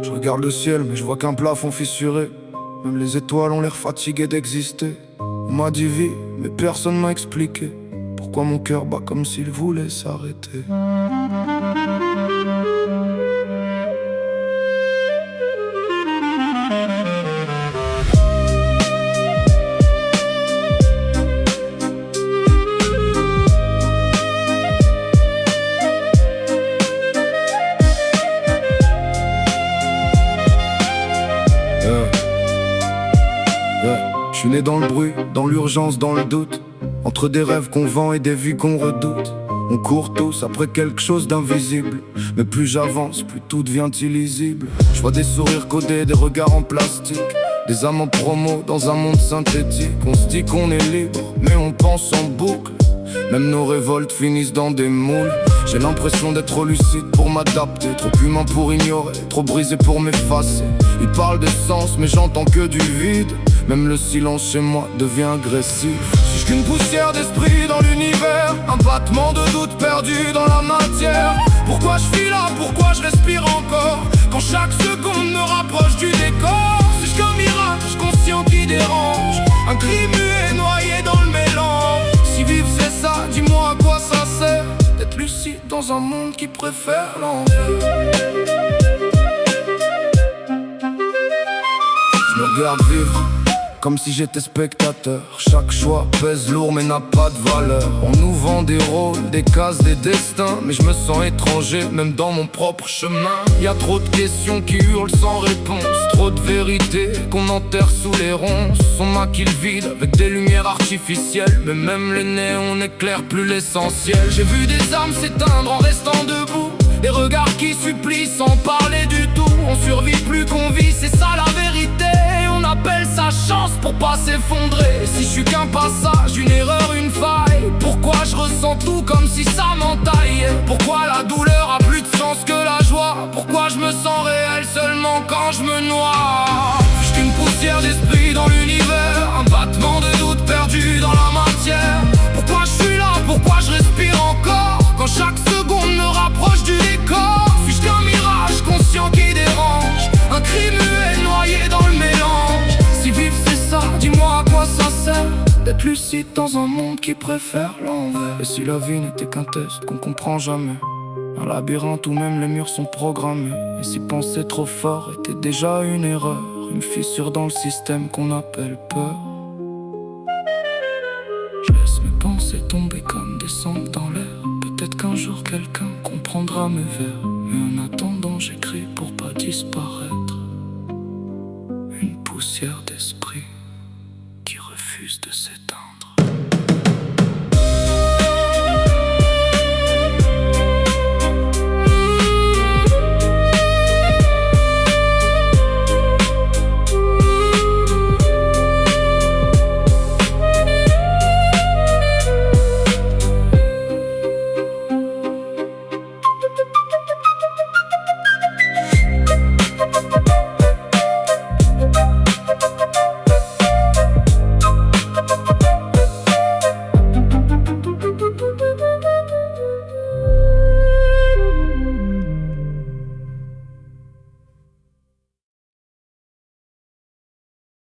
Je regarde le ciel mais je vois qu'un plafond fissuré. Même les étoiles ont l'air fatiguées d'exister. On m'a dit vie mais personne m'a expliqué pourquoi mon cœur bat comme s'il voulait s'arrêter. Je suis né dans le bruit, dans l'urgence, dans le doute, entre des rêves qu'on vend et des vies qu'on redoute. On court tous après quelque chose d'invisible, mais plus j'avance, plus tout devient illisible. Je vois des sourires codés, des regards en plastique, des âmes en promo dans un monde synthétique. On se dit qu'on est libre, mais on pense en boucle. Même nos révoltes finissent dans des moules. J'ai l'impression d'être trop lucide pour m'adapter, trop humain pour ignorer, trop brisé pour m'effacer. Ils parlent de sens mais j'entends que du vide. Même le silence chez moi devient agressif. Suis-je qu'une poussière d'esprit dans l'univers, un battement de doute perdu dans la matière? Pourquoi je suis là, pourquoi je respire encore, quand chaque seconde me rapproche du décor? Suis-je qu'un mirage conscient qui dérange, un cri muet noyé dans le mélange? Si vivre c'est ça, dis-moi à quoi ça sert d'être lucide dans un monde qui préfère l'enfer. Je me regarde vivre comme si j'étais spectateur. Chaque choix pèse lourd mais n'a pas de valeur. On nous vend des rôles, des cases, des destins, mais je me sens étranger même dans mon propre chemin. Y a trop de questions qui hurlent sans réponse, trop de vérités qu'on enterre sous les ronces. On maquille le vide avec des lumières artificielles, mais même les néons n'éclairent plus l'essentiel. J'ai vu des âmes s'éteindre en restant debout, des regards qui supplient sans parler du tout. On survit plus qu'on vit, c'est ça la vérité. On appelle ça chance pour pas s'effondrer. Si je suis qu'un passage, une erreur, une faille, pourquoi je ressens tout comme si ça m'entaillait? Pourquoi la douleur a plus de sens que la joie? Pourquoi je me sens réel seulement quand je me noie? Je suis qu'une poussière d'esprit dans l'univers, un battement de doute perdu dans la matière. Pourquoi je suis là, pourquoi je respire encore, quand chaque seconde me rapproche du décor? Suis-je qu'un mirage conscient qui dérange, un cri muet noyé dans le mélange? Si vivre c'est ça, dis-moi à quoi ça sert d'être lucide dans un monde qui préfère l'envers? Et si la vie n'était qu'un test qu'on comprend jamais, un labyrinthe où même les murs sont programmés? Et si penser trop fort était déjà une erreur, une fissure dans le système qu'on appelle peur? Je laisse mes pensées tomber comme des cendres dans l'air. Peut-être qu'un jour quelqu'un comprendra mes vers, mais en attendant j'écris pour pas disparaître. Une poussière d'esprit qui refuse de s'éteindre.